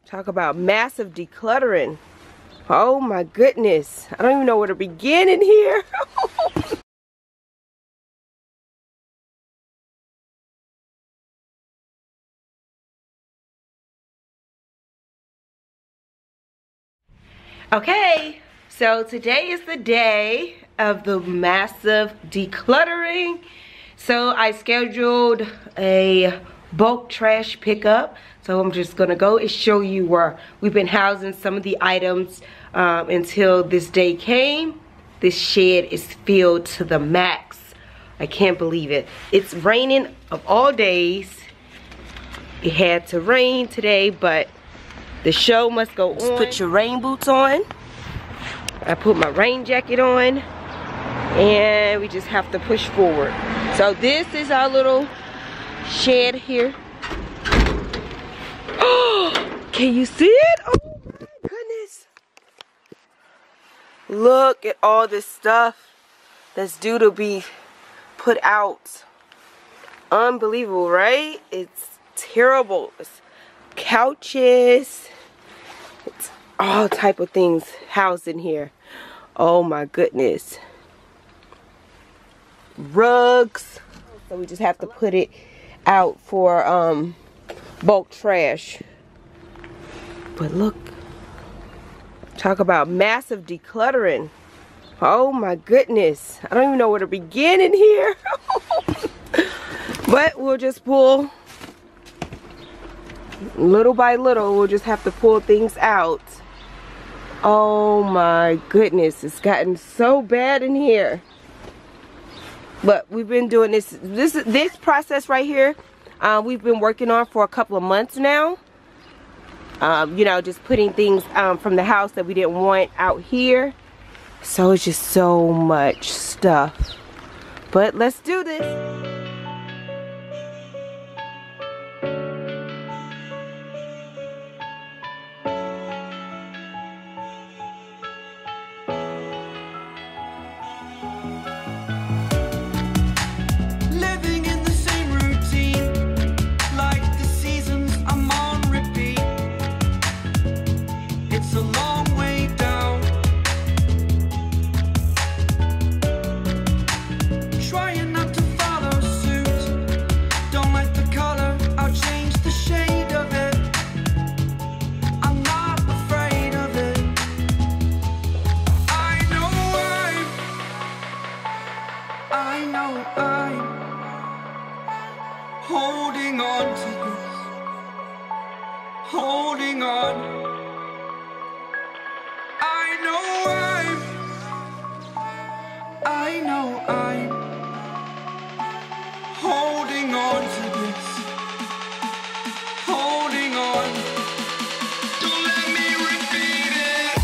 Talk about massive decluttering. Oh my goodness. I don't even know where to begin in here. Okay, so today is the day of the massive decluttering. So I scheduled a bulk trash pickup. So I'm just gonna go and show you where we've been housing some of the items until this day came. This shed is filled to the max. I can't believe it. It's raining of all days. It had to rain today, but the show must go on. Just put your rain boots on. I put my rain jacket on. And we just have to push forward. So this is our little shed here. Oh, can you see it? Oh my goodness. Look at all this stuff that's due to be put out. Unbelievable, right? It's terrible. It's couches. It's all type of things housed in here. Oh my goodness. Rugs. So we just have to put it out for bulk trash. But look, talk about massive decluttering. Oh my goodness, I don't even know where to begin in here. But we'll just pull little by little. We'll just have to pull things out. Oh my goodness, it's gotten so bad in here. But we've been doing this process right here. We've been working on for a couple of months now. You know, just putting things from the house that we didn't want out here. So it's just so much stuff. But let's do this. Holding on to this, holding on. I know I'm holding on to this, holding on. Don't let me repeat it.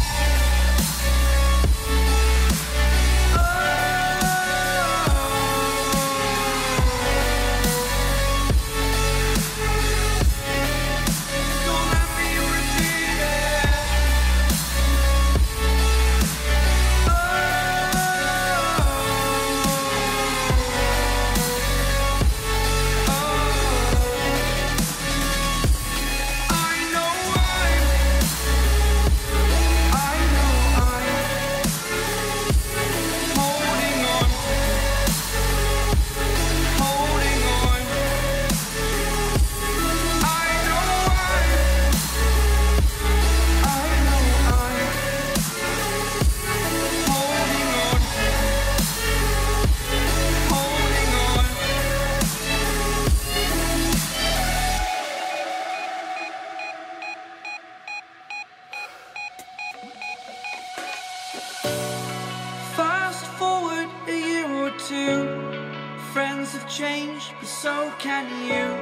Friends have changed, but so can you.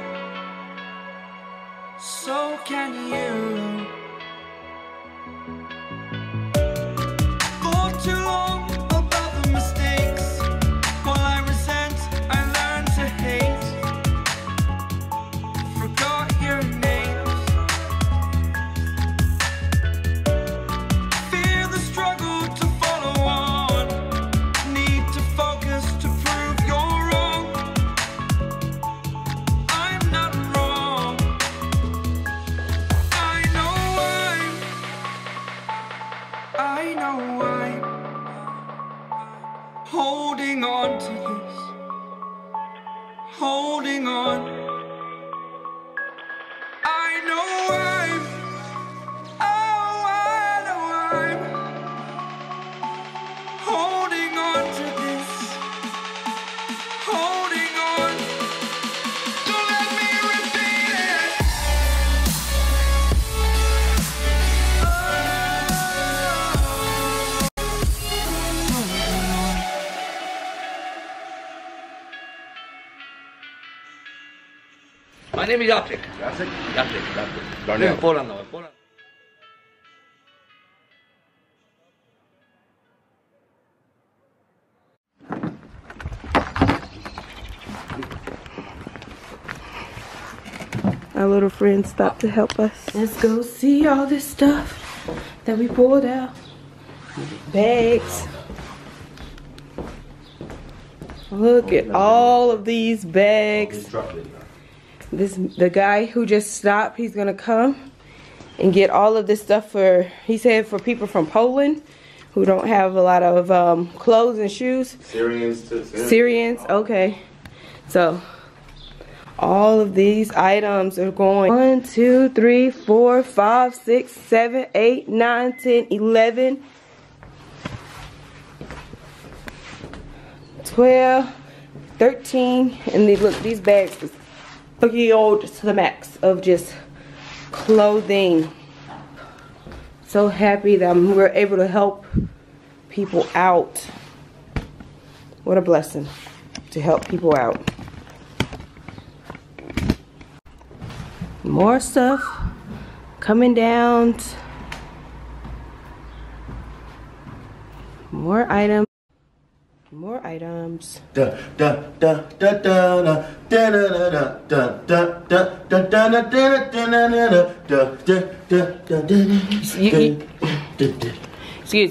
So can you. For too long about the mistakes, while I resent, I learned to hate. Forgot your names. Fear the struggle to follow on. Need to focus to prove you're wrong. I'm not I know I'm holding on to this, holding on. I know I'm, oh, I know I'm holding on to this, holding on. Don't let me repeat it. My name is Jacek. Jacek. Daniel. Poland. Our little friend stopped to help us. Let's go see all this stuff that we pulled out. Bags. Look at all of these bags. The guy who just stopped, he's gonna come and get all of this stuff for, he said, for people from Poland who don't have a lot of clothes and shoes. Syrians, okay. So all of these items are going 1, 2, 3, 4, 5, 6, 7, 8, 9, 10, 11, 12, 13, and look, these bags is filled to the max of just clothing. So happy that we're able to help people out. What a blessing to help people out. More stuff coming down. More items. More items. Excuse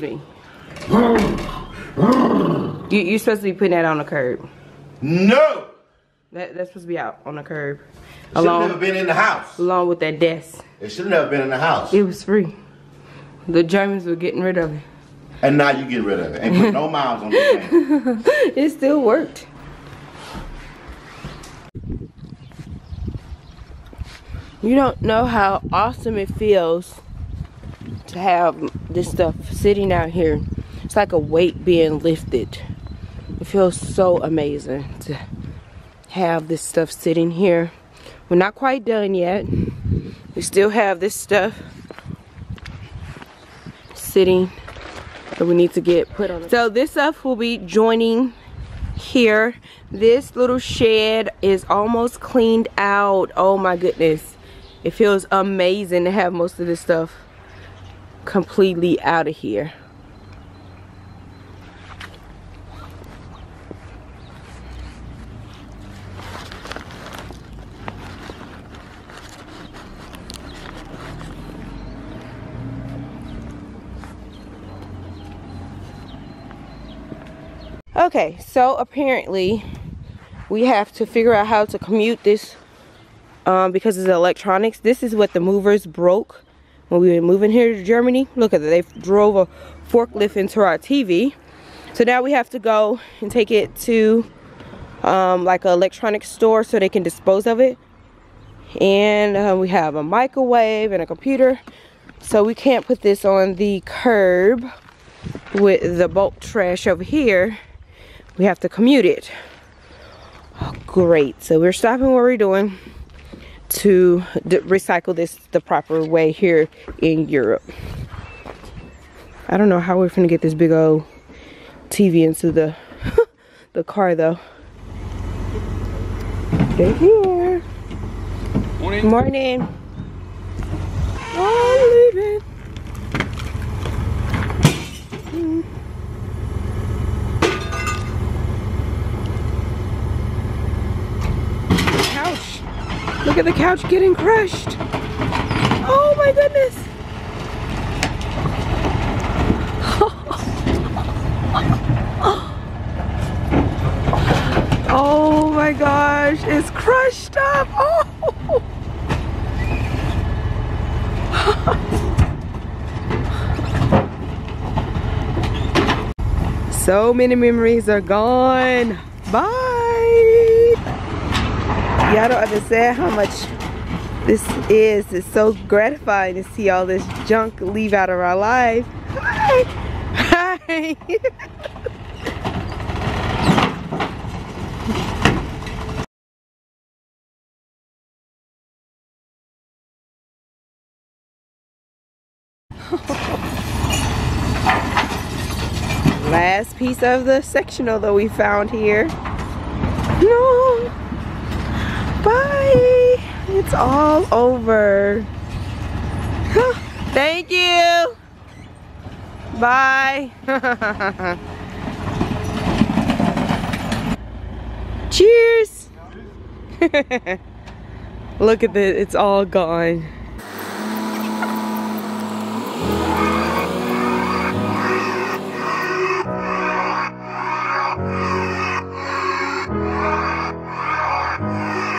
me. You're supposed to be putting that on the curb. No! That's supposed to be out on the curb. It should have never been in the house. Along with that desk. It should have never been in the house. It was free. The Germans were getting rid of it. And now you get rid of it. And put no miles on this thing. It still worked. You don't know how awesome it feels to have this stuff sitting out here. It's like a weight being lifted. It feels so amazing to have this stuff sitting here. We're not quite done yet. We still have this stuff sitting that we need to get put on. So this stuff will be joining here. This little shed is almost cleaned out. Oh my goodness. It feels amazing to have most of this stuff completely out of here. Okay, so apparently we have to figure out how to commute this because it's electronics. This is what the movers broke when we were moving here to Germany. Look at that, they drove a forklift into our TV. So now we have to go and take it to like an electronics store so they can dispose of it. And we have a microwave and a computer. So we can't put this on the curb with the bulk trash over here. We have to commute it. Oh, great. So we're stopping what we're doing to recycle this the proper way here in Europe. I don't know how we're gonna get this big old TV into the the car though. They're here. Morning. Morning. Oh, leaving. Couch. Look at the couch getting crushed. Oh my goodness. Oh my gosh, it's crushed up. Oh. So many memories are gone. Bye. Y'all don't understand how much this is. It's so gratifying to see all this junk leave out of our life. Hi. Hi. Last piece of the sectional that we found here. No. Bye. It's all over. Thank you. Bye. Cheers. Look at this. It's all gone.